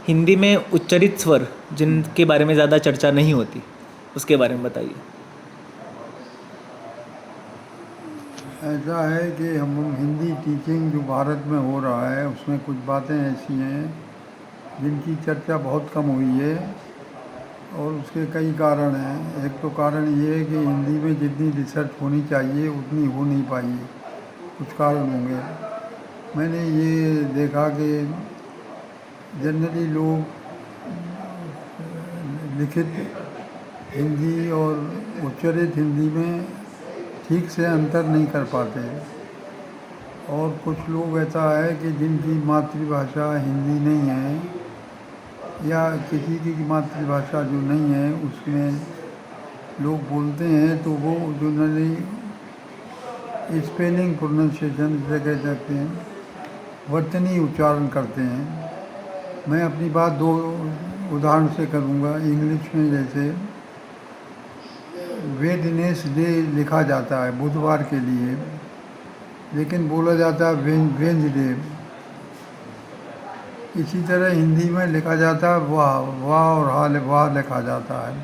हिंदी में उच्चरित स्वर जिनके बारे में ज़्यादा चर्चा नहीं होती, उसके बारे में बताइए। ऐसा है कि हम हिंदी टीचिंग जो भारत में हो रहा है उसमें कुछ बातें ऐसी हैं जिनकी चर्चा बहुत कम हुई है और उसके कई कारण हैं। एक तो कारण ये है कि हिंदी में जितनी रिसर्च होनी चाहिए उतनी हो नहीं पाई है। कुछ कारण होंगे। मैंने ये देखा कि जनरली लोग लिखित हिंदी और उच्चरित हिंदी में ठीक से अंतर नहीं कर पाते हैं। और कुछ लोग ऐसा है कि जिनकी मातृभाषा हिंदी नहीं है या किसी की मातृभाषा जो नहीं है उसमें लोग बोलते हैं तो वो जनरली स्पेलिंग प्रोनाउंसिएशन जिसे कह सकते हैं वर्तनी उच्चारण करते हैं। मैं अपनी बात दो उदाहरण से करूँगा। इंग्लिश में जैसे वेडनेसडे लिखा जाता है बुधवार के लिए, लेकिन बोला जाता है वेंसडे। इसी तरह हिंदी में लिखा जाता है वाह, वाह और वाह लिखा जाता है,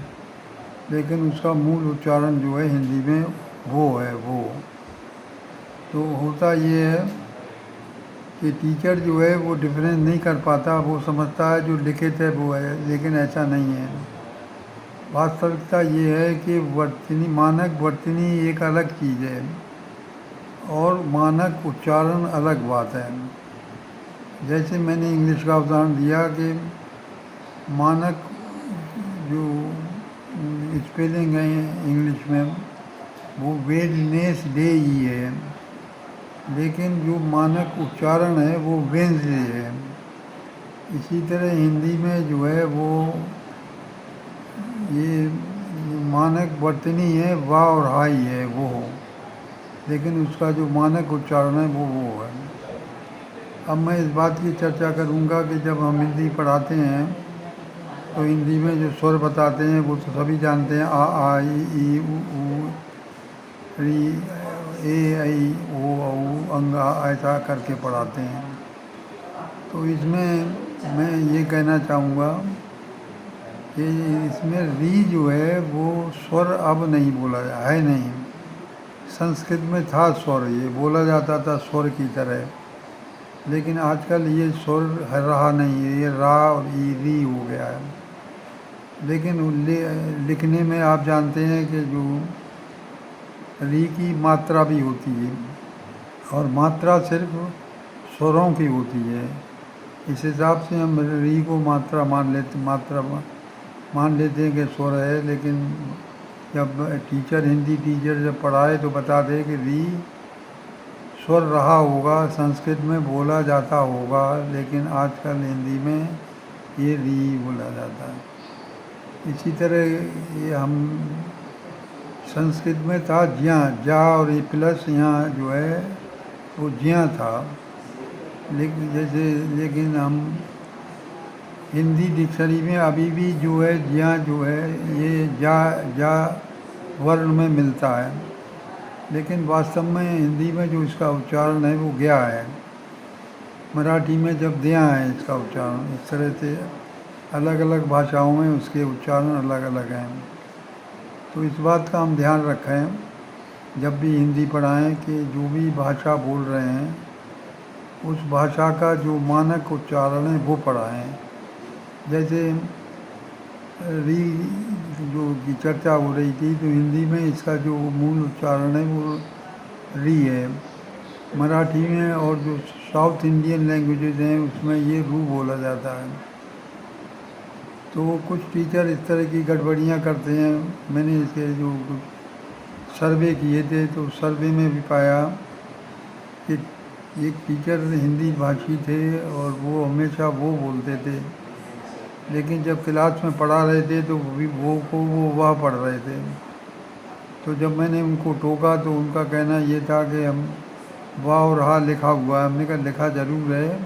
लेकिन उसका मूल उच्चारण जो है हिंदी में वो है वो। तो होता ये है कि टीचर जो है वो डिफरेंस नहीं कर पाता, वो समझता है जो लिखित है वो है, लेकिन ऐसा नहीं है। वास्तविकता ये है कि वर्तनी मानक वर्तनी एक अलग चीज़ है और मानक उच्चारण अलग बात है। जैसे मैंने इंग्लिश का उदाहरण दिया कि मानक जो स्पेलिंग है इंग्लिश में वो वेडनेसडे ही है, लेकिन जो मानक उच्चारण है वो वेंसडे है। इसी तरह हिंदी में जो है वो ये मानक वर्तनी है वाह और हाई है वो, लेकिन उसका जो मानक उच्चारण है वो है। अब मैं इस बात की चर्चा करूंगा कि जब हम हिंदी पढ़ाते हैं तो हिंदी में जो स्वर बताते हैं वो तो सभी जानते हैं, आ ई ऊ री ए आई ओ औ अंगा ऐसा करके पढ़ाते हैं। तो इसमें मैं ये कहना चाहूँगा कि इसमें री जो है वो स्वर अब नहीं बोला है नहीं। संस्कृत में था स्वर, ये बोला जाता था स्वर की तरह, लेकिन आजकल ये स्वर रहा नहीं है, ये रा और ई री हो गया है। लेकिन लिखने में आप जानते हैं कि जो री की मात्रा भी होती है और मात्रा सिर्फ स्वरों की होती है। इस हिसाब से हम री को मात्रा मान लेते हैं कि स्वर है, लेकिन जब हिंदी टीचर जब पढ़ाए तो बता दे कि री स्वर रहा होगा, संस्कृत में बोला जाता होगा, लेकिन आजकल हिंदी में ये री बोला जाता है। इसी तरह ये हम संस्कृत में था ज्यां, जा और ये प्लस यहाँ जो है वो ज्यां था, लेकिन हम हिंदी डिक्शनरी में अभी भी जो है ज्यां जो है ये जा वर्ण में मिलता है, लेकिन वास्तव में हिंदी में जो इसका उच्चारण है वो गया है। मराठी में जब दिया है इसका उच्चारण, इस तरह से अलग अलग भाषाओं में उसके उच्चारण अलग अलग हैं। तो इस बात का हम ध्यान रखें जब भी हिंदी पढ़ाएं कि जो भी भाषा बोल रहे हैं उस भाषा का जो मानक उच्चारण है वो पढ़ाएं। जैसे री जो की चर्चा हो रही थी, तो हिंदी में इसका जो मूल उच्चारण है वो री है। मराठी में और जो साउथ इंडियन लैंग्वेजेज हैं उसमें ये रू बोला जाता है। तो कुछ टीचर इस तरह की गड़बड़ियाँ करते हैं। मैंने इसके जो कुछ सर्वे किए थे तो सर्वे में भी पाया कि एक टीचर हिंदी भाषी थे और वो हमेशा वो बोलते थे, लेकिन जब क्लास में पढ़ा रहे थे तो वो वाह पढ़ रहे थे। तो जब मैंने उनको टोका तो उनका कहना ये था कि हम वाह और हा लिखा हुआ है। हमने कहा लिखा ज़रूर है,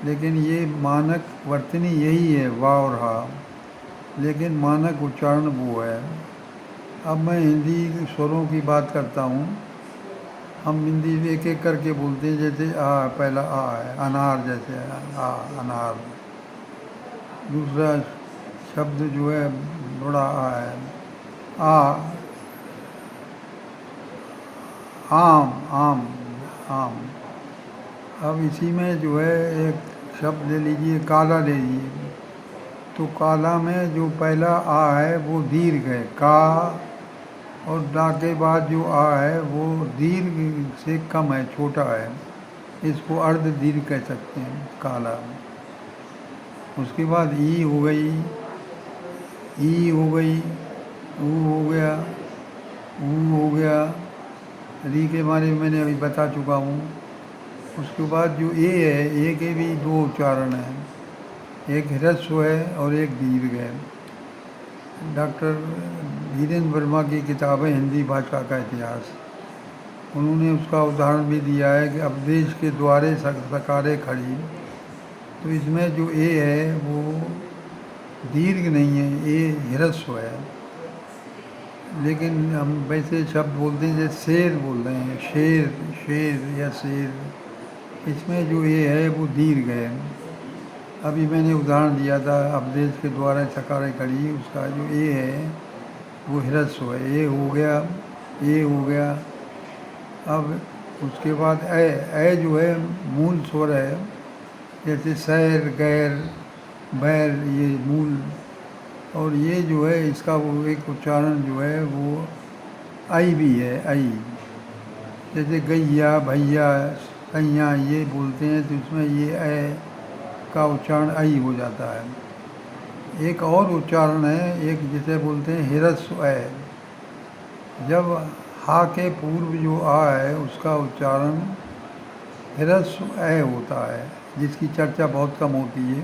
लेकिन ये मानक वर्तनी यही है वाह और हा, लेकिन मानक उच्चारण वो है। अब मैं हिंदी स्वरों की बात करता हूँ। हम हिंदी में एक एक करके बोलते हैं, जैसे आ पहला आ है, अनार जैसे आ अनार, दूसरा शब्द जो है बड़ा आ है, आ, आम, आम, आम। अब इसी में जो है एक शब्द ले लीजिए, काला ले लीजिए। तो काला में जो पहला आ है वो दीर्घ है, का, और डा के बाद जो आ है वो दीर्घ से कम है, छोटा है। इसको अर्ध दीर्घ कह सकते हैं, काला। उसके बाद ई हो गई, ई हो गई, ऊ हो गया, ऊ हो गया। री के बारे में मैंने अभी बता चुका हूँ। उसके बाद जो ए है, ए के भी दो उच्चारण हैं, एक ह्रस्व है और एक दीर्घ है। डॉक्टर धीरेन्द्र वर्मा की किताब है हिंदी भाषा का इतिहास, उन्होंने उसका उदाहरण भी दिया है कि अपदेश के द्वारे सकारे खड़ी। तो इसमें जो ए है वो दीर्घ नहीं है, ए ह्रस्व है। लेकिन हम वैसे शब्द बोलते हैं जैसे शेर बोल रहे हैं, शेर, शेर या शेर, इसमें जो ए है वो दीर्घ है। अभी मैंने उदाहरण दिया था अपदेश के द्वारा सकारे खड़ी, उसका जो ए है वो ह्रस्व है, ए हो गया, ए हो गया। अब उसके बाद ए जो है मूल स्वर है, जैसे सैर, गैर, बैर, ये मूल। और ये जो है इसका वो एक उच्चारण जो है वो आई भी है, आई। जैसे गैया, भैया, सैया ये बोलते हैं तो इसमें ये ए का उच्चारण आई हो जाता है। एक और उच्चारण है, एक जिसे बोलते हैं ह्रस्व ए। जब हा के पूर्व जो आ है उसका उच्चारण ह्रस्व ए होता है, जिसकी चर्चा बहुत कम होती है।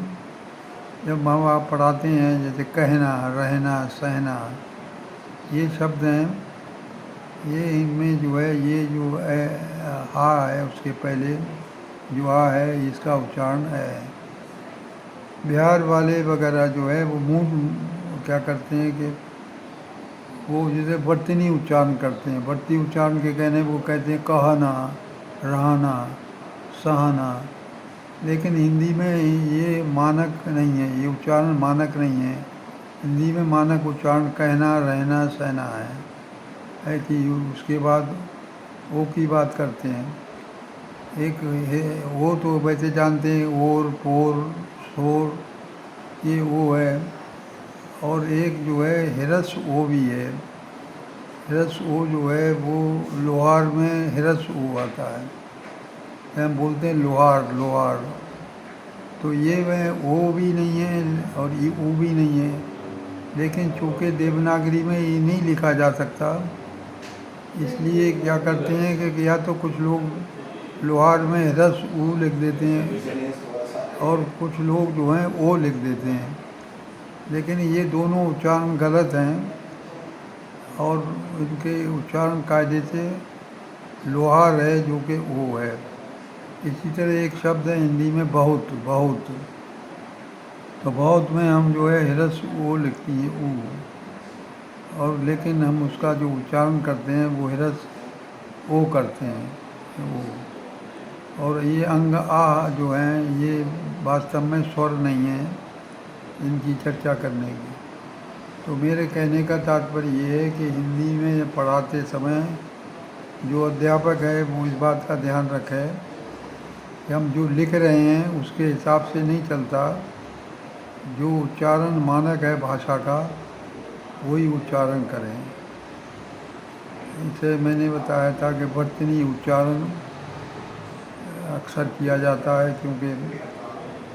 जब माँ बाप पढ़ाते हैं जैसे कहना, रहना, सहना, ये शब्द हैं, ये इनमें जो है ये जो हा है उसके पहले जो आ है इसका उच्चारण है। बिहार वाले वगैरह जो है वो मुंह क्या करते हैं कि वो जैसे वर्तनी उच्चारण करते हैं, वर्ती उच्चारण के कहने वो कहते हैं कहना, रहना, सहना। लेकिन हिंदी में ये मानक नहीं है, ये उच्चारण मानक नहीं है। हिंदी में मानक उच्चारण कहना, रहना, सहना है कि उसके बाद ओ की बात करते हैं। एक है वो तो वैसे जानते हैं, ओर, पोर, शोर, ये वो है। और एक जो है ह्रस्व ओ भी है। ह्रस्व ओ जो है वो लोहार में ह्रस्व ओ आता है, हम बोलते हैं लोहार, लोहार। तो ये वह ओ भी नहीं है और ये ऊ भी नहीं है। लेकिन चूँकि देवनागरी में ये नहीं लिखा जा सकता, इसलिए क्या करते हैं कि या तो कुछ लोग लोहार में ह्रस्व ऊ लिख देते हैं और कुछ लोग जो हैं ओ लिख देते हैं। लेकिन ये दोनों उच्चारण गलत हैं और इनके उच्चारण कायदे से लोहार है जो कि ओ है। इसी तरह एक शब्द है हिंदी में बहुत, बहुत। तो बहुत में हम जो है ह्रस्व ओ लिखती है, ऊ, और लेकिन हम उसका जो उच्चारण करते हैं वो ह्रस्व ओ करते हैं, ओ। और ये अंग आ जो हैं ये वास्तव में स्वर नहीं है इनकी चर्चा करने की। तो मेरे कहने का तात्पर्य ये है कि हिंदी में पढ़ाते समय जो अध्यापक है वो इस बात का ध्यान रखे कि हम जो लिख रहे हैं उसके हिसाब से नहीं चलता। जो उच्चारण मानक है भाषा का वही उच्चारण करें। इसे मैंने बताया था कि वर्तनी उच्चारण अक्सर किया जाता है, क्योंकि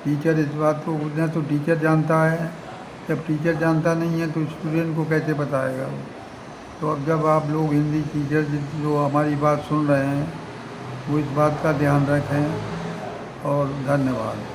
टीचर इस बात को न तो टीचर जानता है, जब टीचर जानता नहीं है तो स्टूडेंट को कैसे बताएगा। तो अब जब आप लोग हिंदी टीचर जो हमारी बात सुन रहे हैं वो इस बात का ध्यान रखें और धन्यवाद।